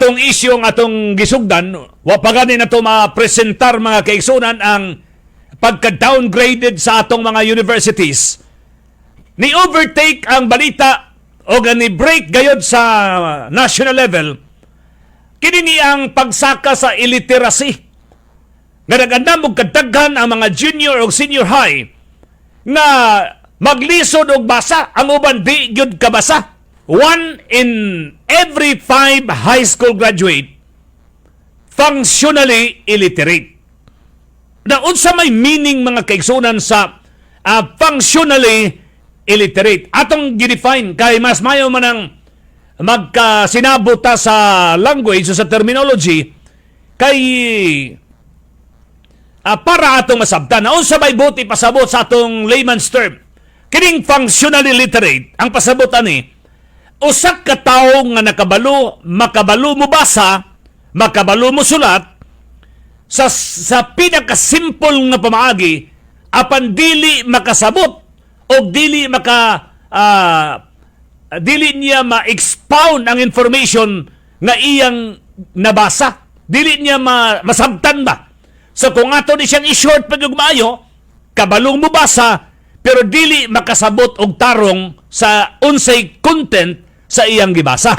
atong isyong atong gisugdan, wa pa gani na to ma-presentar mga kaigsunan ang pagka-downgraded sa atong mga universities. Ni overtake ang balita o gani break gayod sa national level, kini ni ang pagsaka sa illiteracy. Nga nagandam og kadaghan ang mga junior o senior high na maglisod og basa, ang uban di gyud kabasa. 1 in every 5 high school graduate functionally illiterate. Na unsa may meaning mga kaigsunan sa functionally illiterate? Atong gidefine kay mas mayo man ang magkasinabota sa language o sa terminology kay para atong masabtan. Na unsa may buti pasabot sa atong layman's term. Kining functionally illiterate, ang pasabot ani, usa ka tawo nga makabalo mo basa, makabalo mo sulat sa pinaka-simple nga pamaagi apan dili makasabot o dili niya ma-expound ang information nga iyang nabasa, dili niya masabtan ba. So kung ato ni siyang i-short pag maayo, kabalong mo basa pero dili makasabot og tarong sa unsay content sa iyang gibasa.